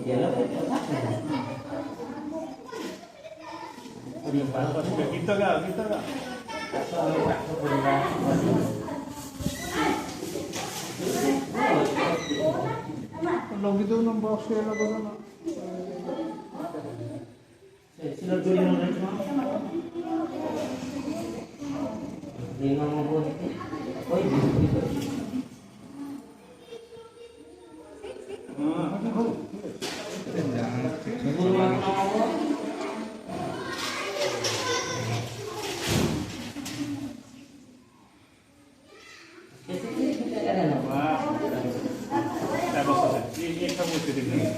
Kita enggak. Kalau gitu nambah sel apa sana? Sila dulu yang lain semua. Lima maupun oh itu. Ini kamu sedih.